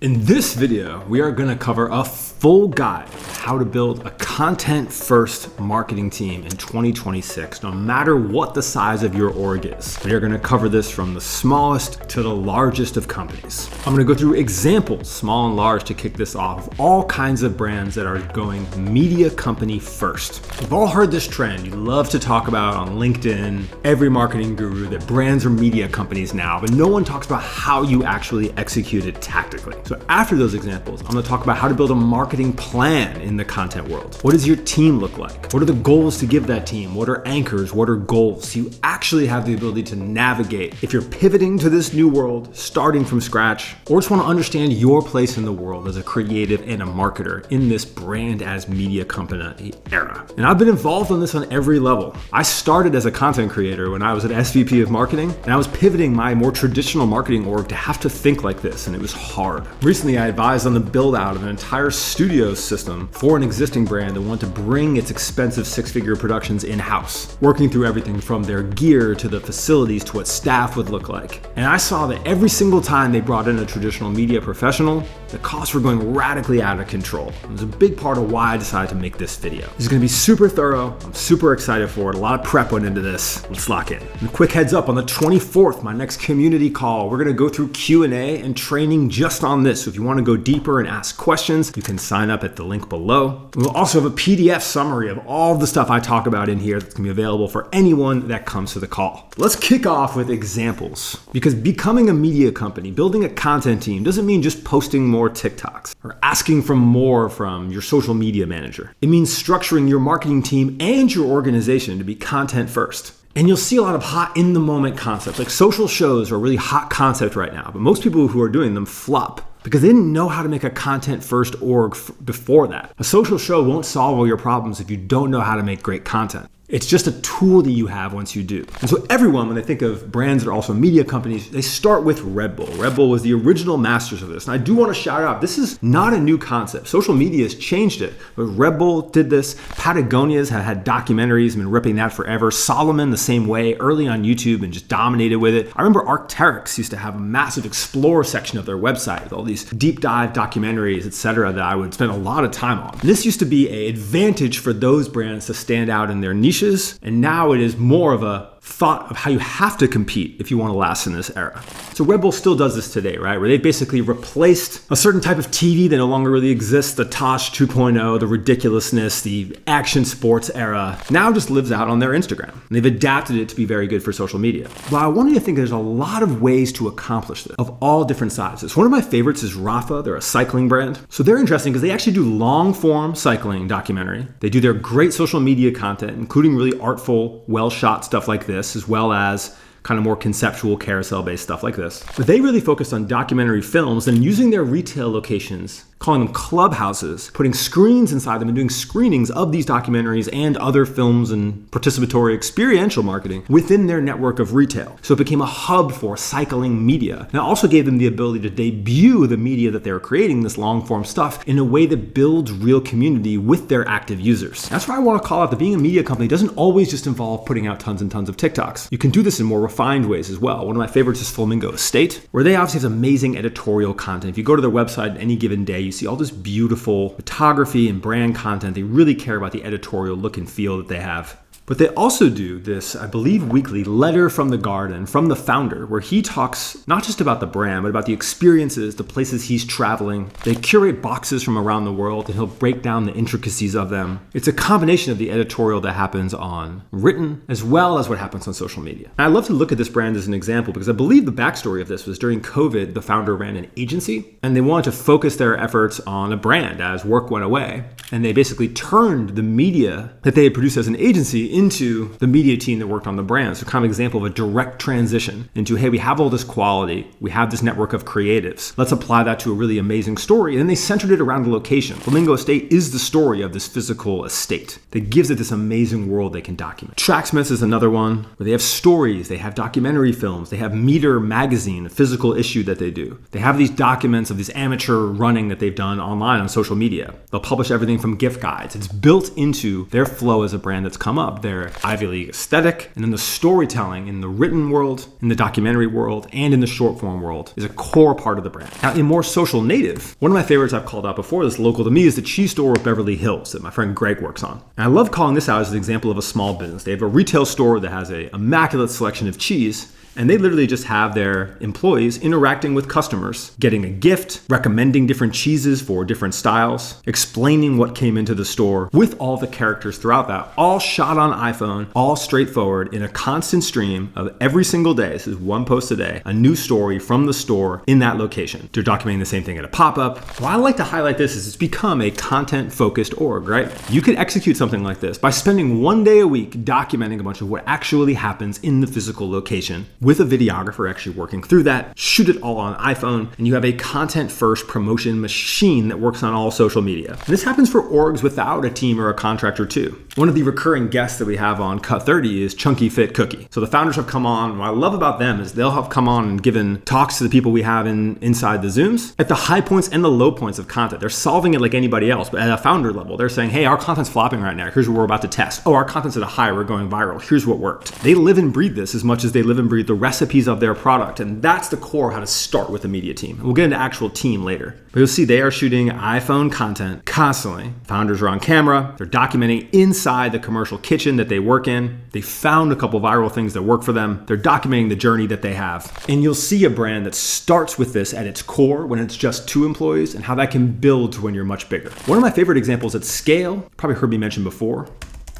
In this video, we are going to cover a full guide of how to build a content-first marketing team in 2026, no matter what the size of your org is. We are going to cover this from the smallest to the largest of companies. I'm going to go through examples, small and large, to kick this off, of all kinds of brands that are going media company first. We've all heard this trend you love to talk about on LinkedIn, every marketing guru, that brands are media companies now, but no one talks about how you actually execute it tactically. So after those examples, I'm going to talk about how to build a marketing plan in the content world. What does your team look like? What are the goals to give that team? What are anchors? What are goals? So you actually have the ability to navigate if you're pivoting to this new world, starting from scratch, or just want to understand your place in the world as a creative and a marketer in this brand as media company era. And I've been involved on this on every level. I started as a content creator when I was an SVP of marketing, and I was pivoting my more traditional marketing org to have to think like this, and it was hard. Recently, I advised on the build out of an entire studio system for an existing brand that wanted to bring its expensive six-figure productions in-house, working through everything from their gear to the facilities to what staff would look like. And I saw that every single time they brought in a traditional media professional, the costs were going radically out of control. It was a big part of why I decided to make this video. This is going to be super thorough. I'm super excited for it. A lot of prep went into this. Let's lock in. And a quick heads up, on the 24th, my next community call, we're going to go through Q&A and training just on this. So if you want to go deeper and ask questions, you can sign up at the link below. We'll also have a PDF summary of all the stuff I talk about in here that's going to be available for anyone that comes to the call. Let's kick off with examples, because becoming a media company, building a content team, doesn't mean just posting more TikToks or asking for more from your social media manager. It means structuring your marketing team and your organization to be content first. And you'll see a lot of hot in the moment concepts, like social shows are a really hot concept right now, but most people who are doing them flop because they didn't know how to make a content first org before that. A social show won't solve all your problems if you don't know how to make great content. It's just a tool that you have once you do. And so everyone, when they think of brands that are also media companies, they start with Red Bull. Red Bull was the original masters of this. And I do want to shout out, this is not a new concept. Social media has changed it. But Red Bull did this. Patagonia's had documentaries and been ripping that forever. Salomon the same way, early on YouTube, and just dominated with it. I remember Arc'teryx used to have a massive Explore section of their website with all these deep dive documentaries, etc., that I would spend a lot of time on. And this used to be an advantage for those brands to stand out in their niches. And now it is more of a thought of how you have to compete if you want to last in this era. So Red Bull still does this today, right? Where they basically replaced a certain type of TV that no longer really exists, the Tosh 2.0, the ridiculousness, the action sports era, now just lives out on their Instagram. And they've adapted it to be very good for social media. Well, I want you to think there's a lot of ways to accomplish this of all different sizes. One of my favorites is Rafa. They're a cycling brand. So they're interesting because they actually do long form cycling documentary. They do their great social media content, including really artful, well shot stuff like this, as well as kind of more conceptual carousel-based stuff like this. But they really focused on documentary films and using their retail locations, calling them clubhouses, putting screens inside them and doing screenings of these documentaries and other films and participatory experiential marketing within their network of retail. So it became a hub for cycling media. And it also gave them the ability to debut the media that they were creating, this long-form stuff, in a way that builds real community with their active users. That's why I want to call out that being a media company doesn't always just involve putting out tons and tons of TikToks. You can do this in more refined ways as well. One of my favorites is Flamingo Estate, where they obviously have amazing editorial content. If you go to their website any given day, you see all this beautiful photography and brand content. They really care about the editorial look and feel that they have. But they also do this, I believe, weekly letter from the garden from the founder, where he talks not just about the brand, but about the experiences, the places he's traveling. They curate boxes from around the world and he'll break down the intricacies of them. It's a combination of the editorial that happens on written as well as what happens on social media. And I love to look at this brand as an example because I believe the backstory of this was during COVID, the founder ran an agency and they wanted to focus their efforts on a brand as work went away. And they basically turned the media that they had produced as an agency into the media team that worked on the brand. So kind of an example of a direct transition into, hey, we have all this quality, we have this network of creatives. Let's apply that to a really amazing story. And then they centered it around the location. Flamingo Estate is the story of this physical estate that gives it this amazing world they can document. Tracksmiths is another one where they have stories, they have documentary films, they have Meter magazine, a physical issue that they do. They have these documents of this amateur running that they've done online on social media. They'll publish everything from gift guides. It's built into their flow as a brand that's come up. their Ivy League aesthetic, and then the storytelling in the written world, in the documentary world, and in the short form world is a core part of the brand. Now, in more social native, one of my favorites I've called out before that's local to me is the cheese store with Beverly Hills that my friend Greg works on. And I love calling this out as an example of a small business. They have a retail store that has an immaculate selection of cheese, and they literally just have their employees interacting with customers, getting a gift, recommending different cheeses for different styles, explaining what came into the store with all the characters throughout that, all shot on iPhone, all straightforward in a constant stream of every single day. This is one post a day, a new story from the store in that location. They're documenting the same thing at a pop-up. Why I like to highlight this is it's become a content-focused org, right? You could execute something like this by spending one day a week documenting a bunch of what actually happens in the physical location, with a videographer actually working through that, shoot it all on iPhone, and you have a content-first promotion machine that works on all social media. And this happens for orgs without a team or a contractor too. One of the recurring guests that we have on Cut 30 is Chunky Fit Cookie. So the founders have come on, and what I love about them is they'll have come on and given talks to the people we have inside the Zooms at the high points and the low points of content. They're solving it like anybody else, but at a founder level, they're saying, hey, our content's flopping right now. Here's what we're about to test. Oh, our content's at a high, we're going viral. Here's what worked. They live and breathe this as much as they live and breathe the recipes of their product. And that's the core of how to start with a media team. And we'll get into actual team later. But you'll see they are shooting iPhone content constantly. Founders are on camera. They're documenting inside the commercial kitchen that they work in. They found a couple viral things that work for them. They're documenting the journey that they have. And you'll see a brand that starts with this at its core when it's just 2 employees and how that can build to when you're much bigger. One of my favorite examples at scale, probably heard me mention before,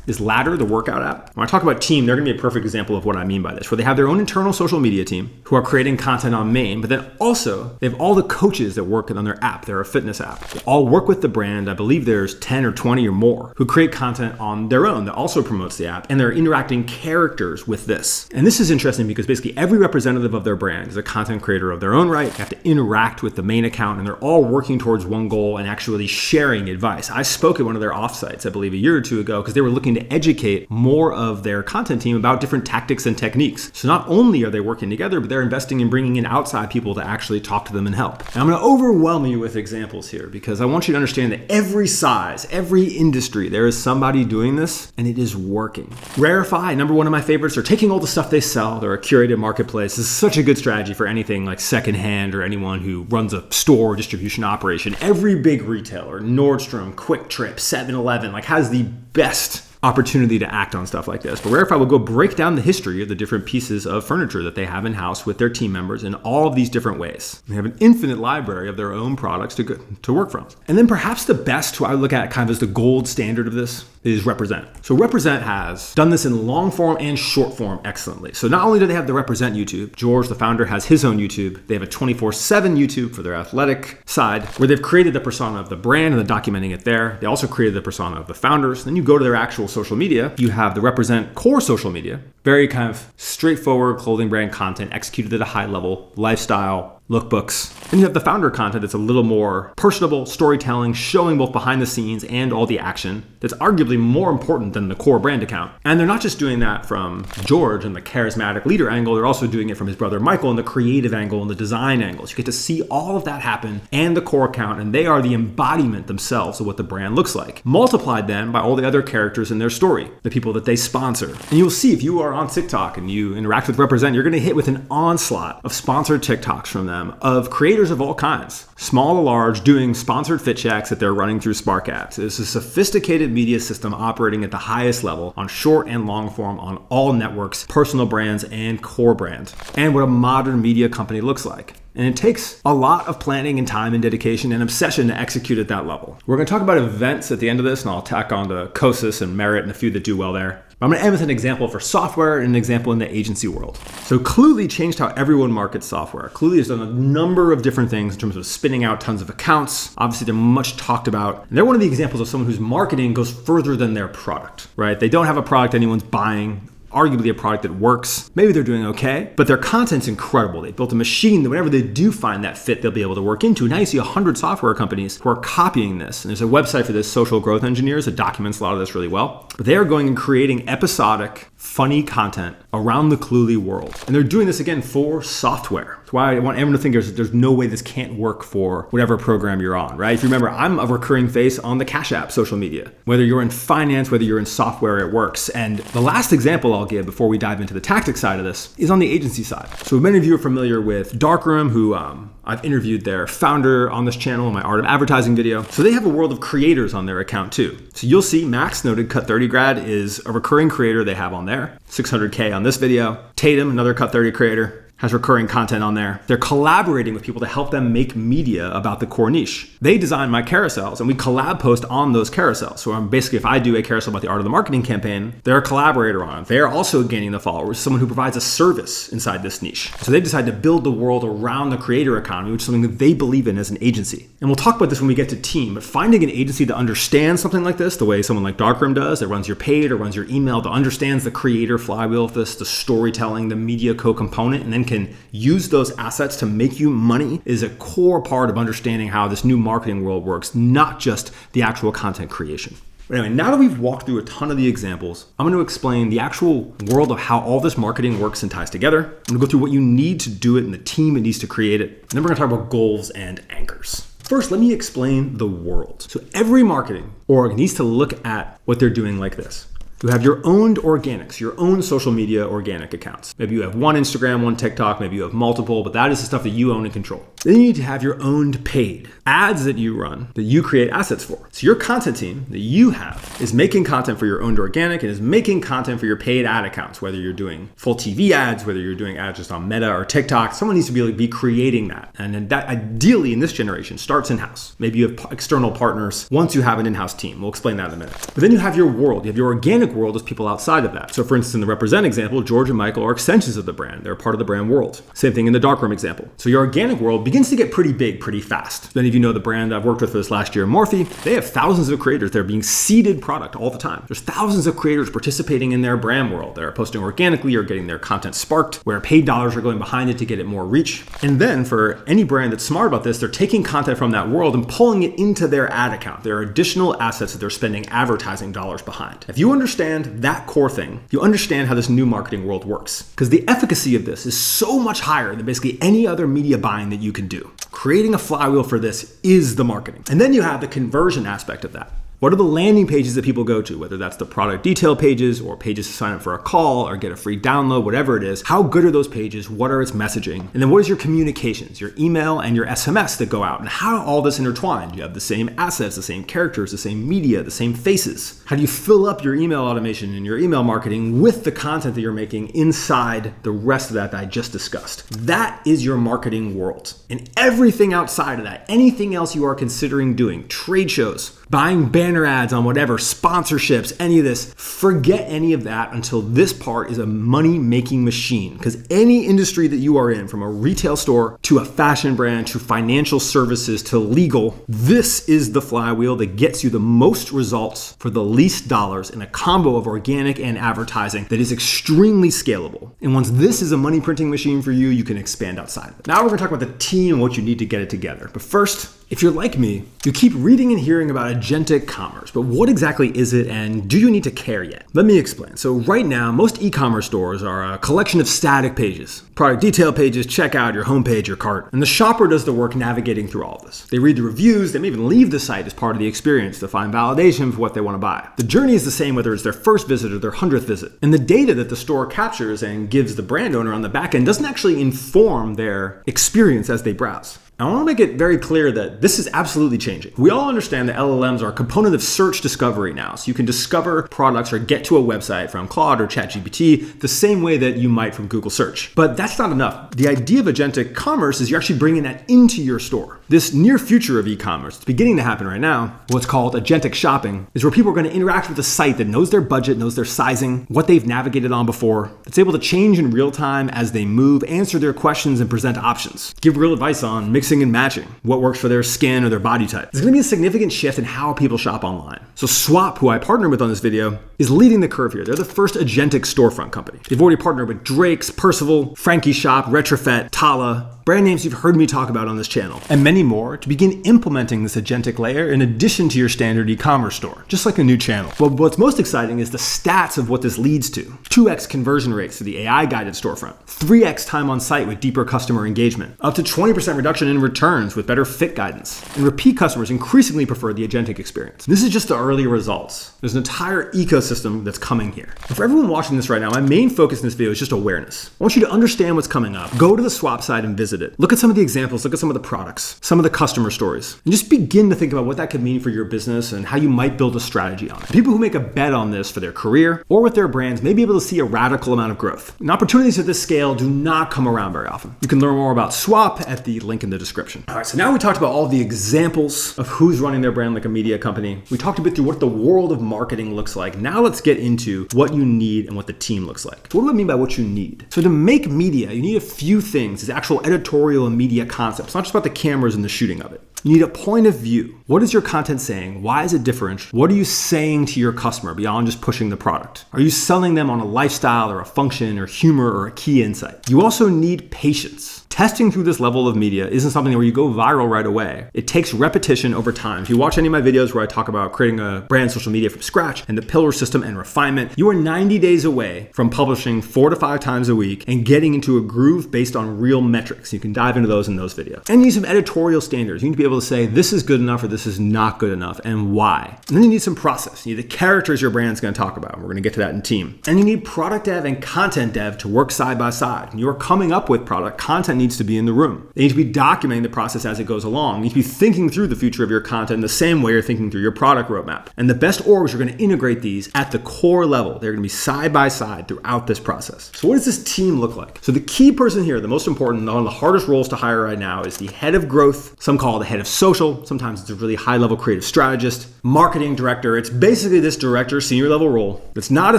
is Ladder, the workout app. When I talk about team, they're gonna be a perfect example of what I mean by this, where they have their own internal social media team who are creating content on main, but then also they have all the coaches that work on their app. They're a fitness app. They all work with the brand. I believe there's 10 or 20 or more who create content on their own that also promotes the app, and they're interacting characters with this. And this is interesting because basically every representative of their brand is a content creator of their own right. They have to interact with the main account, and they're all working towards one goal and actually sharing advice. I spoke at one of their offsites, I believe a year or two ago, because they were looking to educate more of their content team about different tactics and techniques. So not only are they working together, but they're investing in bringing in outside people to actually talk to them and help. And I'm going to overwhelm you with examples here because I want you to understand that every size, every industry, there is somebody doing this and it is working. Rarefy, number one of my favorites, are taking all the stuff they sell. They're a curated marketplace. This is such a good strategy for anything like secondhand or anyone who runs a store or distribution operation. Every big retailer, Nordstrom, Quick Trip, 7-Eleven, like has the best opportunity to act on stuff like this. But Rarefy will go break down the history of the different pieces of furniture that they have in-house with their team members in all of these different ways. They have an infinite library of their own products to work from. And then perhaps the best, who I look at kind of as the gold standard of this, is Represent. So Represent has done this in long form and short form excellently. So not only do they have the Represent YouTube, George, the founder, has his own YouTube. They have a 24/7 YouTube for their athletic side, where they've created the persona of the brand and they're documenting it there. They also created the persona of the founders. Then you go to their actual social media, you have the Represent core social media, very kind of straightforward clothing brand content executed at a high level, lifestyle, lookbooks. Then you have the founder content that's a little more personable, storytelling, showing both behind the scenes and all the action. That's arguably more important than the core brand account. And they're not just doing that from George and the charismatic leader angle, they're also doing it from his brother Michael and the creative angle and the design angles. You get to see all of that happen and the core account, and they are the embodiment themselves of what the brand looks like. Multiplied then by all the other characters in their story, the people that they sponsor. And you'll see if you are on TikTok and you interact with Represent, you're gonna hit with an onslaught of sponsored TikToks from them, of creators of all kinds, small to large, doing sponsored fit checks that they're running through Spark Ads. It's a sophisticated media system operating at the highest level on short and long form on all networks, personal brands and core brands, and what a modern media company looks like. And it takes a lot of planning and time and dedication and obsession to execute at that level. We're going to talk about events at the end of this, and I'll tack on to Kosis and Merit and a few that do well there. But I'm going to end with an example for software and an example in the agency world. So Cluely changed how everyone markets software. Cluely has done a number of different things in terms of spinning out tons of accounts. Obviously, they're much talked about. And they're one of the examples of someone whose marketing goes further than their product, right? They don't have a product anyone's buying, arguably a product that works. Maybe they're doing okay, but their content's incredible. They built a machine that whenever they do find that fit, they'll be able to work into. Now you see 100 software companies who are copying this. And there's a website for this, Social Growth Engineers, that documents a lot of this really well. But they are going and creating episodic, funny content around the Cluely world. And they're doing this again for software. So Why I want everyone to think there's no way this can't work for whatever program you're on, right? If you remember, I'm a recurring face on the Cash App social media. Whether you're in finance, whether you're in software, it works. And the last example I'll give before we dive into the tactics side of this is on the agency side. So many of you are familiar with Darkroom, who I've interviewed their founder on this channel in my Art of Advertising video. So they have a world of creators on their account too. So you'll see Max, noted Cut 30 grad, is a recurring creator they have on there. 600K on this video. Tatum, another Cut 30 creator, has recurring content on there. They're collaborating with people to help them make media about the core niche. They design my carousels and we collab post on those carousels. So basically, if I do a carousel about the art of the marketing campaign, they're a collaborator on it. They're also gaining the followers, someone who provides a decide inside this niche. So they decide to build the world around the creator economy, which is something that they believe in as an agency. And we'll talk about this when we get to team, but finding an agency that understands something like this, the way someone like Darkroom does, that runs your paid or runs your email, that understands the creator flywheel of this, the storytelling, the media co-component, and then can use those assets to make you money, is a core part of understanding how this new marketing world works, not just the actual content creation. But anyway, now that we've walked through a ton of the examples, I'm going to explain the actual world of how all this marketing works and ties together. I'm going to go through what you need to do it and the team that needs to create it. And then we're going to talk about goals and anchors. First, let me explain the world. So every marketing org needs to look at what they're doing like this. You have your owned organics, your own social media organic accounts. Maybe you have one Instagram, one TikTok, maybe you have multiple, but that is the stuff that you own and control. Then you need to have your owned paid ads that you run, that you create assets for. So your content team that you have is making content for your owned organic and is making content for your paid ad accounts, whether you're doing full TV ads, whether you're doing ads just on Meta or TikTok. Someone needs to be creating that. And then that ideally in this generation starts in-house. Maybe you have external partners once you have an in-house team. We'll explain that in a minute. But then you have your world. You have your organic world as people outside of that. So for instance, in the Represent example, George and Michael are extensions of the brand. They're part of the brand world. Same thing in the Darkroom example. So your organic world begins to get pretty big pretty fast. Many of you know the brand I've worked with for this last year, Morphe. They have thousands of creators. They're being seeded product all the time. There's thousands of creators participating in their brand world. They're posting organically or getting their content sparked, where paid dollars are going behind it to get it more reach. And then for any brand that's smart about this, they're taking content from that world and pulling it into their ad account. There are additional assets that they're spending advertising dollars behind. If you understand that core thing, you understand how this new marketing world works. Because the efficacy of this is so much higher than basically any other media buying that you can do. Creating a flywheel for this is the marketing. And then you have the conversion aspect of that. What are the landing pages that people go to, whether that's the product detail pages or pages to sign up for a call or get a free download, whatever it is? How good are those pages? What are its messaging? And then what is your communications, your email and your SMS that go out? And how are all this intertwined? You have the same assets, the same characters, the same media, the same faces. How do you fill up your email automation and your email marketing with the content that you're making inside the rest of that I just discussed? That is your marketing world. And everything outside of that, anything else you are considering doing, trade shows, buying banner ads on whatever, sponsorships, any of this, forget any of that until this part is a money-making machine. Because any industry that you are in, from a retail store to a fashion brand to financial services to legal, this is the flywheel that gets you the most results for the least dollars in a combo of organic and advertising that is extremely scalable. And once this is a money printing machine for you, you can expand outside of it. Now we're going to talk about the team and what you need to get it together. But first, if you're like me, you keep reading and hearing about agentic commerce, but what exactly is it and do you need to care yet? Let me explain. So right now, most e-commerce stores are a collection of static pages. Product detail pages, checkout, your homepage, your cart. And the shopper does the work navigating through all of this. They read the reviews, they may even leave the site as part of the experience to find validation for what they want to buy. The journey is the same whether it's their first visit or their 100th visit. And the data that the store captures and gives the brand owner on the back end doesn't actually inform their experience as they browse. I want to make it very clear that this is absolutely changing. We all understand that LLMs are a component of search discovery now. So you can discover products or get to a website from Claude or ChatGPT the same way that you might from Google search. But that's not enough. The idea of agentic commerce is you're actually bringing that into your store. This near future of e-commerce, it's beginning to happen right now, what's called agentic shopping, is where people are going to interact with a site that knows their budget, knows their sizing, what they've navigated on before. It's able to change in real time as they move, answer their questions, and present options. Give real advice on mixed mixing and matching, what works for their skin or their body type. There's going to be a significant shift in how people shop online. So Swap, who I partnered with on this video, is leading the curve here. They're the first agentic storefront company. They've already partnered with Drake's, Percival, Frankie Shop, Retrofit, Tala, brand names you've heard me talk about on this channel, and many more to begin implementing this agentic layer in addition to your standard e-commerce store, just like a new channel. But what's most exciting is the stats of what this leads to. 2x conversion rates to the AI-guided storefront, 3x time on site with deeper customer engagement, up to 20% reduction in returns with better fit guidance, and repeat customers increasingly prefer the agentic experience. This is just the early results. There's an entire ecosystem that's coming here. And for everyone watching this right now, my main focus in this video is just awareness. I want you to understand what's coming up. Go to the Swap site and visit it. Look at some of the examples, look at some of the products, some of the customer stories, and just begin to think about what that could mean for your business and how you might build a strategy on it. People who make a bet on this for their career or with their brands may be able to see a radical amount of growth. And opportunities at this scale do not come around very often. You can learn more about Swap at the link in the description. All right, so now we talked about all the examples of who's running their brand like a media company. We talked a bit through what the world of marketing looks like. Now let's get into what you need and what the team looks like. So what do I mean by what you need? So to make media, you need a few things. It's actual editorial and media concepts, not just about the cameras and the shooting of it. You need a point of view. What is your content saying? Why is it different? What are you saying to your customer beyond just pushing the product? Are you selling them on a lifestyle or a function or humor or a key insight? You also need patience. Testing through this level of media isn't something where you go viral right away. It takes repetition over time. If you watch any of my videos where I talk about creating a brand social media from scratch and the pillar system and refinement, you are 90 days away from publishing 4 to 5 times a week and getting into a groove based on real metrics. You can dive into those in those videos. And you need some editorial standards. You need to be able to say, this is good enough or this is not good enough, and why. And then you need some process. You need the characters your brand's going to talk about. We're going to get to that in team. And you need product dev and content dev to work side by side. When you're coming up with product, content needs to be in the room. They need to be documenting the process as it goes along. You need to be thinking through the future of your content in the same way you're thinking through your product roadmap. And the best orgs are going to integrate these at the core level. They're going to be side by side throughout this process. So what does this team look like? So the key person here, the most important, one of the hardest roles to hire right now is the head of growth. Some call it the head of social. Sometimes it's a really high level creative strategist, marketing director. It's basically this director, senior level role that's not a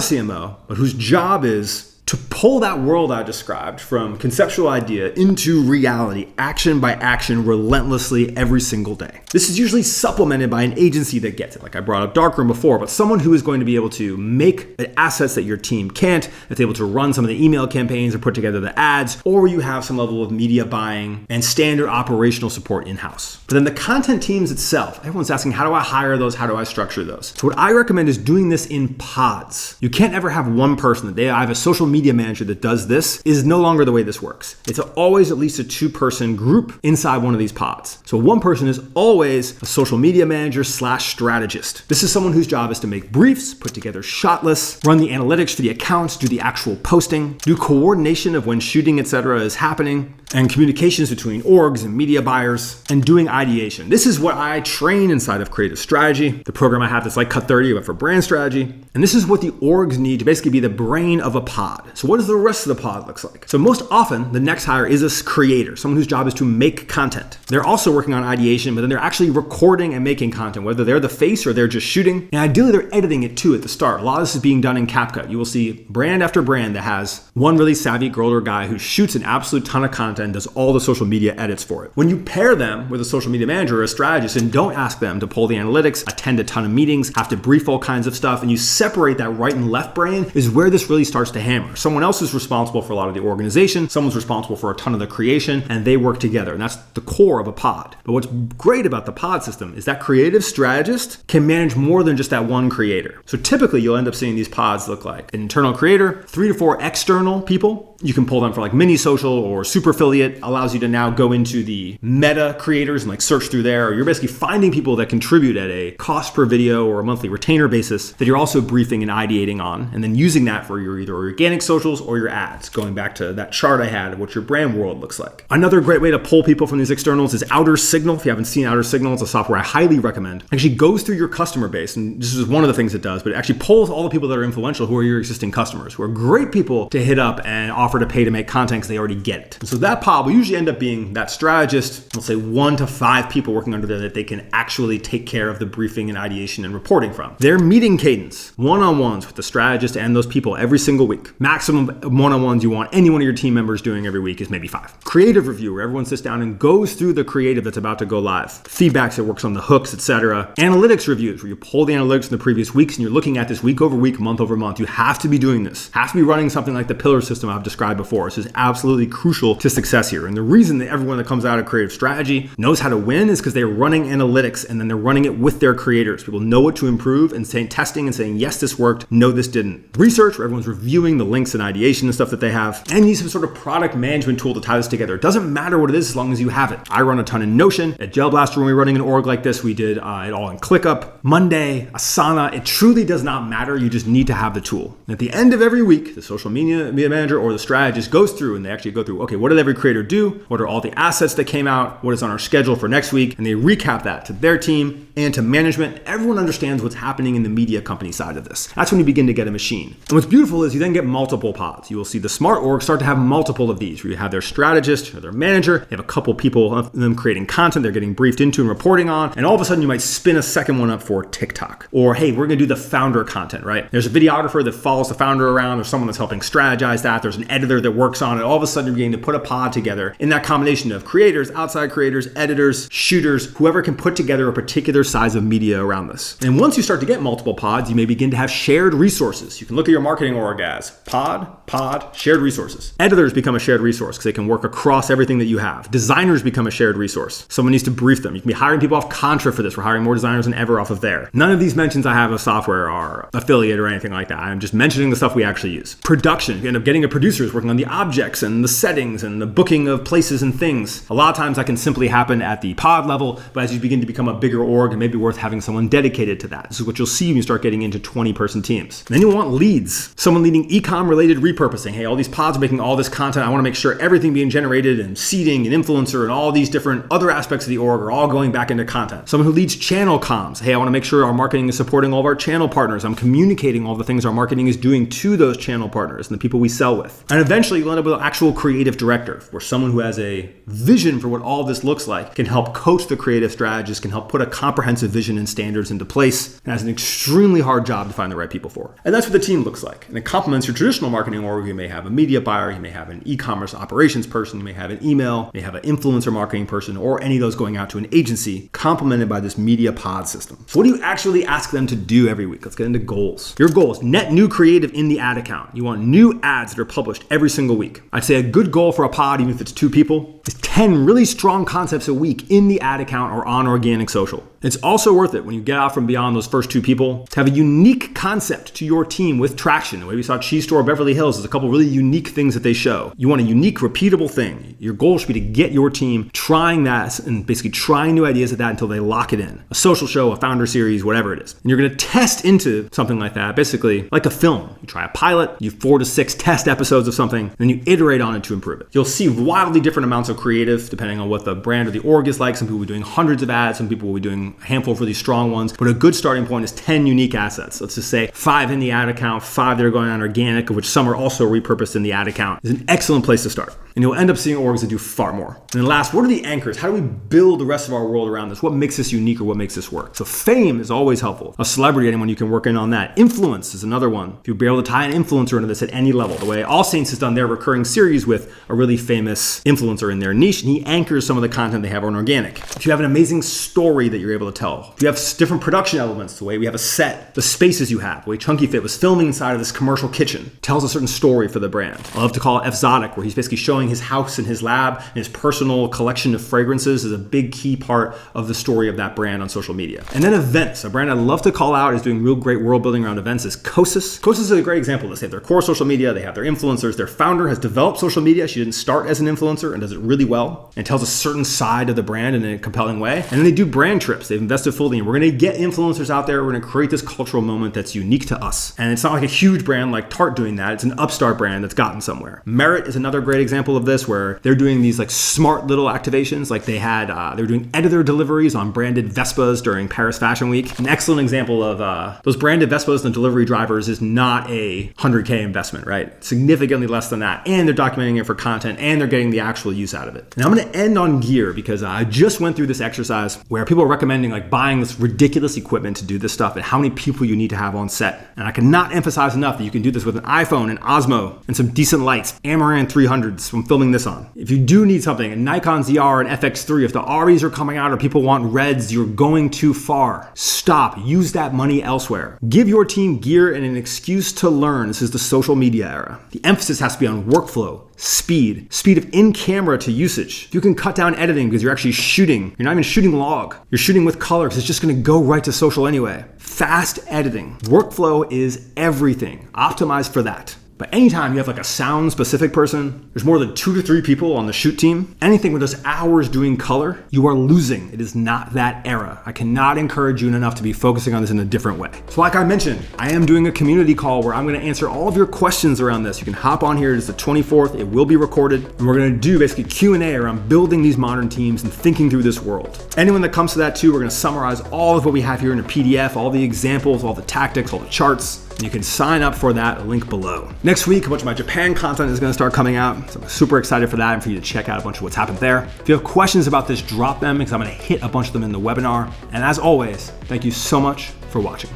CMO, but whose job is to pull that world I described from conceptual idea into reality, action by action, relentlessly every single day. This is usually supplemented by an agency that gets it. Like I brought up Darkroom before, but someone who is going to be able to make assets that your team can't, that's able to run some of the email campaigns or put together the ads, or you have some level of media buying and standard operational support in-house. But then the content teams itself, everyone's asking, how do I hire those? How do I structure those? So what I recommend is doing this in pods. You can't ever have one person that I have a social media manager that does this is no longer the way this works. It's always at least a 2-person group inside one of these pods. So one person is always a social media manager / strategist. This is someone whose job is to make briefs, put together shot lists, run the analytics for the accounts, do the actual posting, do coordination of when shooting, etc. is happening, and communications between orgs and media buyers, and doing ideation. This is what I train inside of creative strategy, the program I have that's like Cut 30, but for brand strategy. And this is what the orgs need to basically be the brain of a pod. So what does the rest of the pod looks like? So most often, the next hire is a creator, someone whose job is to make content. They're also working on ideation, but then they're actually recording and making content, whether they're the face or they're just shooting. And ideally, they're editing it too at the start. A lot of this is being done in CapCut. You will see brand after brand that has one really savvy girl or guy who shoots an absolute ton of content and does all the social media edits for it. When you pair them with a social media manager or a strategist and don't ask them to pull the analytics, attend a ton of meetings, have to brief all kinds of stuff, and you separate that right and left brain, is where this really starts to hammer. Someone else is responsible for a lot of the organization, someone's responsible for a ton of the creation, and they work together. And that's the core of a pod. But what's great about the pod system is that creative strategist can manage more than just that one creator. So typically you'll end up seeing these pods look like an internal creator, 3 to 4 external people. You can pull them for like mini social or super affiliate, allows you to now go into the meta creators and like search through there. Or you're basically finding people that contribute at a cost per video or a monthly retainer basis that you're also briefing and ideating on, and then using that for your either organic socials or your ads, going back to that chart I had of what your brand world looks like. Another great way to pull people from these externals is Outer Signal. If you haven't seen Outer Signal, it's a software I highly recommend. It actually goes through your customer base, and this is one of the things it does, but it actually pulls all the people that are influential who are your existing customers, who are great people to hit up and offer to pay to make content because they already get it. And so that that pod will usually end up being that strategist, let's say 1 to 5 people working under there that they can actually take care of the briefing and ideation and reporting from. Their meeting cadence, one-on-ones with the strategist and those people every single week. Maximum one-on-ones you want any one of your team members doing every week is maybe 5. Creative review, where everyone sits down and goes through the creative that's about to go live. Feedbacks that works on the hooks, etc. Analytics reviews, where you pull the analytics from the previous weeks and you're looking at this week over week, month over month. You have to be doing this. Have to be running something like the pillar system I've described before. This is absolutely crucial to success here. And the reason that everyone that comes out of creative strategy knows how to win is because they're running analytics and then they're running it with their creators. People know what to improve and testing and saying, yes, this worked. No, this didn't. Research, where everyone's reviewing the links and ideation and stuff that they have. And use some sort of product management tool to tie this together. It doesn't matter what it is as long as you have it. I run a ton in Notion. At Gel Blaster, when we were running an org like this, we did it all in ClickUp, Monday, Asana. It truly does not matter. You just need to have the tool. And at the end of every week, the social media manager or the strategist goes through and they actually go through, okay, what did every creator do? What are all the assets that came out? What is on our schedule for next week? And they recap that to their team and to management. Everyone understands what's happening in the media company side of this. That's when you begin to get a machine. And what's beautiful is you then get multiple pods. You will see the smart org start to have multiple of these, where you have their strategist or their manager. They have a couple people of them creating content they're getting briefed into and reporting on. And all of a sudden you might spin a second one up for TikTok. Or, hey, we're going to do the founder content, right? There's a videographer that follows the founder around. There's someone that's helping strategize that. There's an editor that works on it. All of a sudden you're beginning to put a pod together in that combination of creators, outside creators, editors, shooters, whoever can put together a particular size of media around this. And once you start to get multiple pods, you may begin to have shared resources. You can look at your marketing org as pod, shared resources. Editors become a shared resource because they can work across everything that you have. Designers become a shared resource. Someone needs to brief them. You can be hiring people off Contra for this. We're hiring more designers than ever off of there. None of these mentions I have of software are affiliate or anything like that. I'm just mentioning the stuff we actually use. Production, you end up getting a producer who's working on the objects and the settings and the booking of places and things. A lot of times that can simply happen at the pod level, but as you begin to become a bigger org, it may be worth having someone dedicated to that. This is what you'll see when you start getting into 20-person teams. And then you want leads. Someone leading e-com related repurposing. Hey, all these pods are making all this content. I want to make sure everything being generated and seeding and influencer and all these different other aspects of the org are all going back into content. Someone who leads channel comms. Hey, I want to make sure our marketing is supporting all of our channel partners. I'm communicating all the things our marketing is doing to those channel partners and the people we sell with. And eventually you'll end up with an actual creative director, where someone who has a vision for what all this looks like can help coach the creative strategist, can help put a comprehensive vision and standards into place, and has an extremely hard job to find the right people for. And that's what the team looks like. And it complements your traditional marketing org. You may have a media buyer, you may have an e-commerce operations person, you may have an email, you may have an influencer marketing person, or any of those going out to an agency, complemented by this media pod system. So what do you actually ask them to do every week? Let's get into goals. Your goals: net new creative in the ad account. You want new ads that are published every single week. I'd say a good goal for a pod, even if it's 2 people, is 10 really strong concepts a week in the ad account or on organic social. It's also worth it when you get out from beyond those first 2 people to have a unique concept to your team with traction. The way we saw Cheese Store Beverly Hills is a couple really unique things that they show. You want a unique, repeatable thing. Your goal should be to get your team trying that and basically trying new ideas at that until they lock it in. A social show, a founder series, whatever it is. And you're going to test into something like that, basically like a film. You try a pilot, you 4 to 6 test episodes of something, then you iterate on it to improve it. You'll see wildly different amounts of creative depending on what the brand or the org is like. Some people will be doing hundreds of ads, some people will be doing a handful for these strong ones, but a good starting point is 10 unique assets. Let's just say 5 in the ad account, 5 that are going on organic, of which some are also repurposed in the ad account, is an excellent place to start. And you'll end up seeing orgs that do far more. And then last, what are the anchors? How do we build the rest of our world around this? What makes this unique or what makes this work? So fame is always helpful. A celebrity, anyone you can work in on that. Influence is another one. If you'll be able to tie an influencer into this at any level, the way All Saints has done their recurring series with a really famous influencer in their niche, and he anchors some of the content they have on organic. If you have an amazing story that you're able to tell, if you have different production elements, the way we have a set, the spaces you have, the way Chunky Fit was filming inside of this commercial kitchen, tells a certain story for the brand. I love to call it Exotic, where he's basically showing his house and his lab and his personal collection of fragrances is a big key part of the story of that brand on social media. And then events. A brand I love to call out is doing real great world building around events is Kosas. Kosas is a great example of this. They have their core social media, they have their influencers. Their founder has developed social media. She didn't start as an influencer and does it really well and tells a certain side of the brand in a compelling way. And then they do brand trips. They've invested fully in. We're going to get influencers out there. We're going to create this cultural moment that's unique to us. And it's not like a huge brand like Tarte doing that. It's an upstart brand that's gotten somewhere. Merit is another great example example of this where they're doing these like smart little activations. Like they were doing editor deliveries on branded Vespas during Paris Fashion Week. An excellent example of those branded Vespas and delivery drivers is not a 100K investment, right? Significantly less than that. And they're documenting it for content and they're getting the actual use out of it. Now I'm going to end on gear because I just went through this exercise where people are recommending like buying this ridiculous equipment to do this stuff and how many people you need to have on set. And I cannot emphasize enough that you can do this with an iPhone, an Osmo, and some decent lights. Amaran 300s I'm filming this on. If you do need something, a Nikon ZR and FX3, if the REs are coming out or people want reds, you're going too far. Stop. Use that money elsewhere. Give your team gear and an excuse to learn. This is the social media era. The emphasis has to be on workflow, speed of in-camera to usage. If you can cut down editing because you're actually shooting, you're not even shooting log, you're shooting with color because it's just going to go right to social anyway. Fast editing. Workflow is everything. Optimize for that. But anytime you have like a sound specific person, there's more than 2 to 3 people on the shoot team, anything with those hours doing color, you are losing. It is not that era. I cannot encourage you enough to be focusing on this in a different way. So like I mentioned, I am doing a community call where I'm going to answer all of your questions around this. You can hop on here. It's the 24th. It will be recorded. And we're going to do basically Q&A around building these modern teams and thinking through this world. Anyone that comes to that too, we're going to summarize all of what we have here in a PDF, all the examples, all the tactics, all the charts. And you can sign up for that link below. Next week, a bunch of my Japan content is going to start coming out. So I'm super excited for that and for you to check out a bunch of what's happened there. If you have questions about this, drop them because I'm going to hit a bunch of them in the webinar. And as always, thank you so much for watching.